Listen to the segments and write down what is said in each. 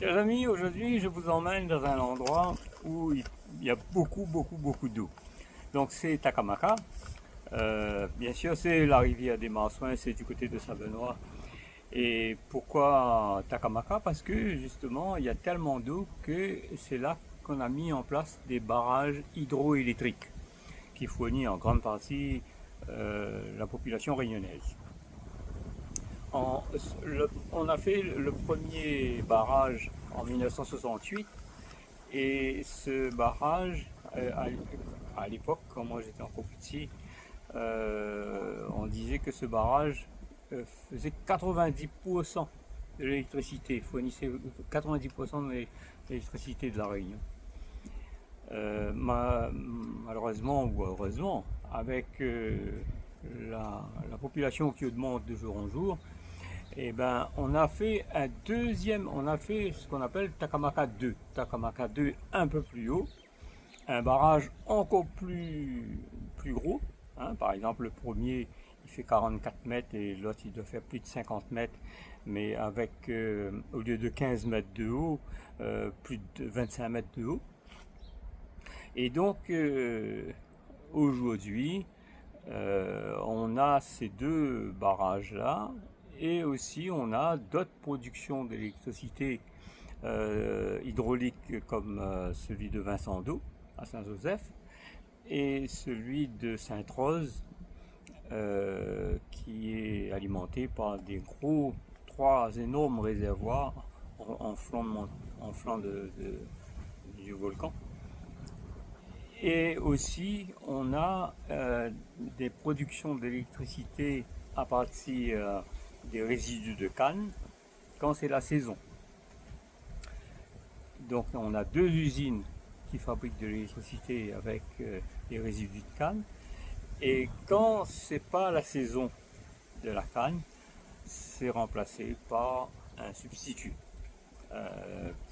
Chers amis, aujourd'hui je vous emmène dans un endroit où il y a beaucoup d'eau. Donc c'est Takamaka. Bien sûr c'est la rivière des Marsouins, c'est du côté de Saint-Benoît. Et pourquoi Takamaka? Parce que justement il y a tellement d'eau que c'est là qu'on a mis en place des barrages hydroélectriques qui fournissent en grande partie la population réunionnaise. On a fait le premier barrage en 1968 et ce barrage, à l'époque, quand moi j'étais encore petit, on disait que ce barrage faisait 90% de l'électricité, fournissait 90% de l'électricité de la Réunion. Malheureusement ou heureusement, avec la population qui augmente de jour en jour, et ben, on a fait un deuxième, on a fait ce qu'on appelle Takamaka 2. Takamaka 2 un peu plus haut, un barrage encore plus gros. Hein. Par exemple, le premier, il fait 44 mètres et l'autre, il doit faire plus de 50 mètres. Mais avec, au lieu de 15 mètres de haut, plus de 25 mètres de haut. Et donc, aujourd'hui, on a ces deux barrages-là. Et aussi, on a d'autres productions d'électricité hydraulique comme celui de Vincent d'Eau à Saint-Joseph et celui de Sainte-Rose qui est alimenté par des trois énormes réservoirs en flanc du volcan. Et aussi, on a des productions d'électricité à partir des résidus de canne quand c'est la saison. Donc on a deux usines qui fabriquent de l'électricité avec des résidus de canne, et quand c'est pas la saison de la canne, c'est remplacé par un substitut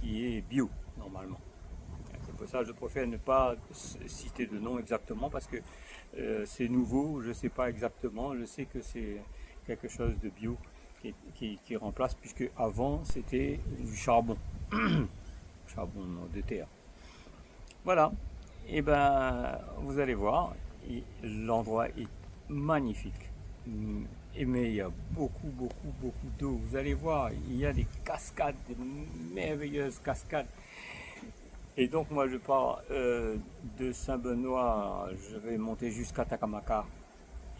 qui est bio normalement. C'est pour ça que je préfère ne pas citer de nom exactement parce que c'est nouveau, je ne sais pas exactement, je sais que c'est quelque chose de bio qui remplace, puisque avant c'était du charbon, charbon de terre. Voilà, et ben vous allez voir, l'endroit est magnifique, mais il y a beaucoup d'eau. Vous allez voir, il y a des cascades, des merveilleuses cascades. Et donc moi je pars de Saint-Benoît, je vais monter jusqu'à Takamaka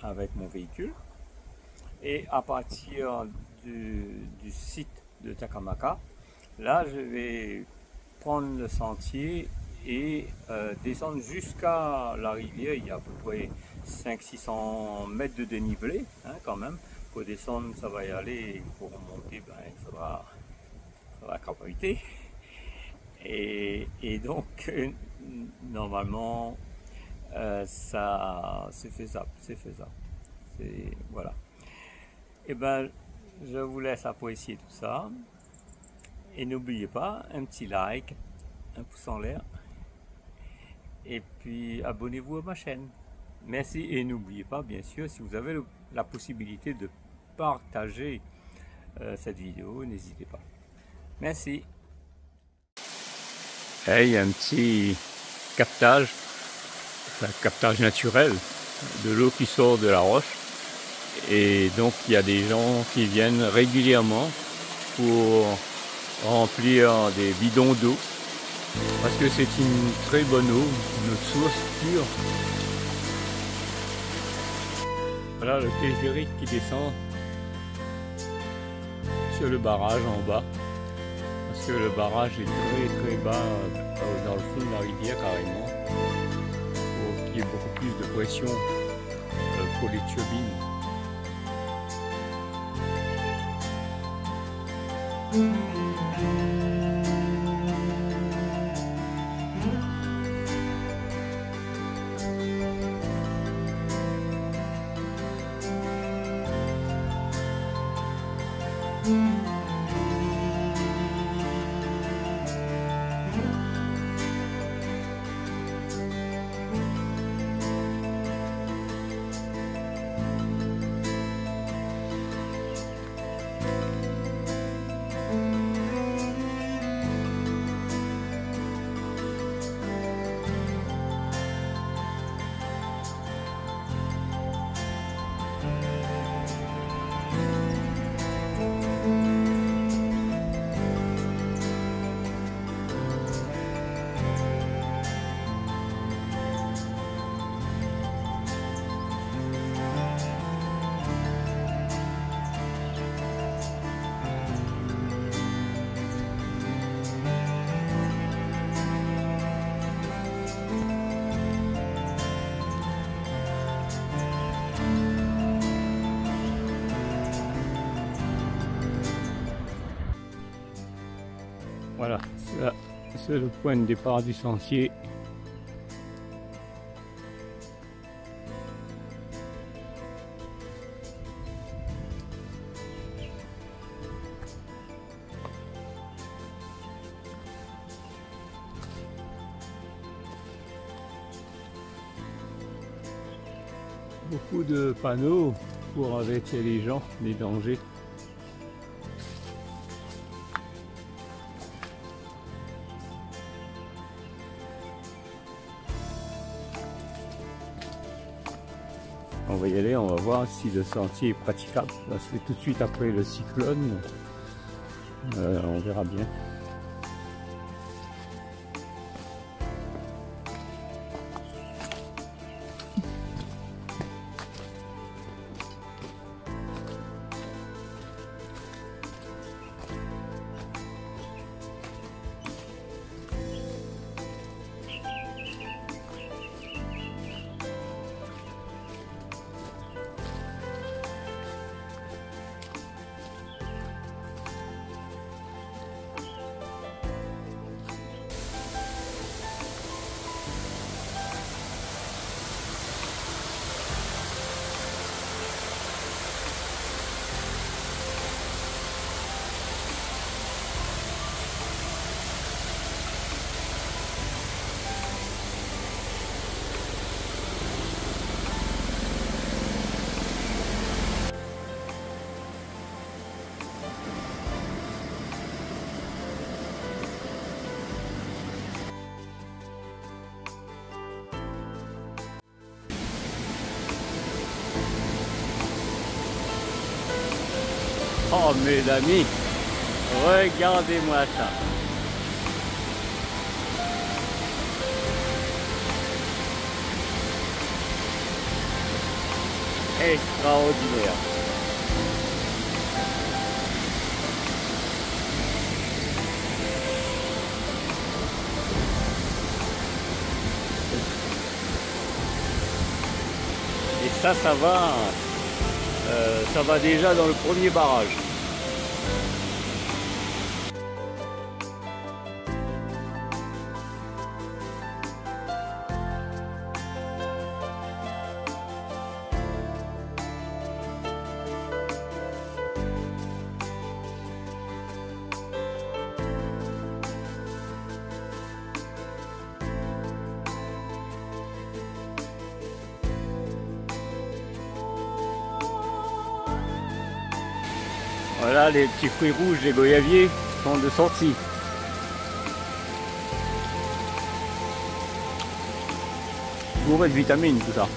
avec mon véhicule. Et à partir du site de Takamaka, là je vais prendre le sentier et descendre jusqu'à la rivière. Il y a à peu près 500-600 mètres de dénivelé, hein, quand même. Pour descendre ça va y aller, pour remonter ben, il faudra crapahuter. Et donc normalement ça c'est faisable, voilà. Et ben je vous laisse apprécier tout ça et n'oubliez pas un petit like, un pouce en l'air et puis abonnez-vous à ma chaîne. Merci, et n'oubliez pas bien sûr, si vous avez la possibilité de partager cette vidéo, n'hésitez pas. Merci. Et il y a un petit captage, un captage naturel de l'eau qui sort de la roche. Et donc il y a des gens qui viennent régulièrement pour remplir des bidons d'eau. Parce que c'est une très bonne eau, une source pure. Voilà le téléphérique qui descend sur le barrage en bas. Parce que le barrage est très bas dans le fond de la rivière carrément, pour qu'il y ait beaucoup plus de pression pour les turbines. Voilà, c'est le point de départ du sentier. Beaucoup de panneaux pour avertir les gens des dangers. On va y aller, on va voir si le sentier est praticable. Là, c'est tout de suite après le cyclone. On verra bien. Oh mes amis, regardez-moi ça. Extraordinaire. Et ça va déjà dans le premier barrage. Voilà, les petits fruits rouges, les goyaviers sont de sortie. Bourré de vitamines, tout ça.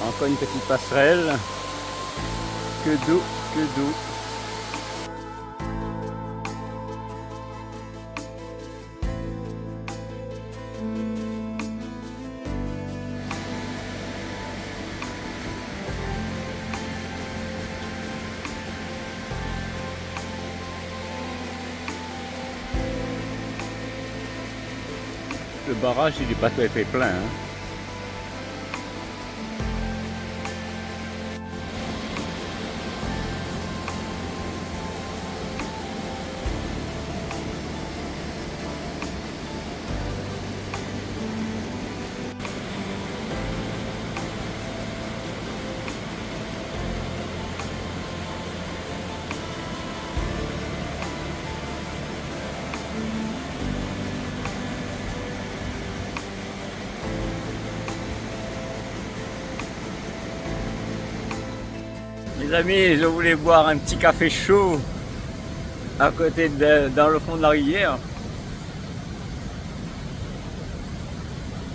Encore une petite passerelle. Que d'eau, que d'eau. Le barrage, il n'est pas tout à fait plein. Hein. Les amis, je voulais boire un petit café chaud à côté dans le fond de la rivière.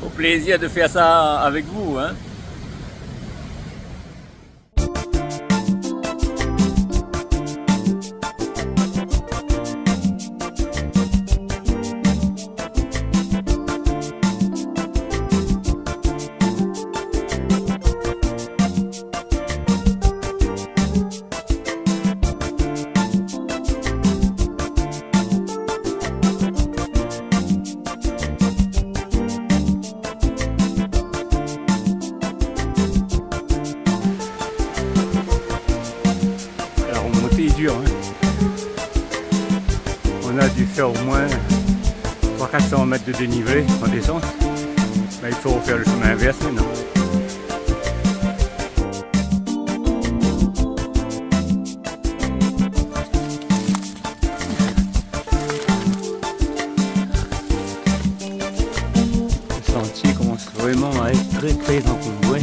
Au plaisir de faire ça avec vous, hein. On a dû faire au moins 300-400 mètres de dénivelé en descente. Mais il faut refaire le chemin inverse maintenant. Le sentier commence vraiment à être très encombré.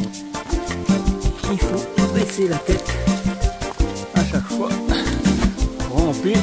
Il faut baisser la tête à chaque fois, ramper.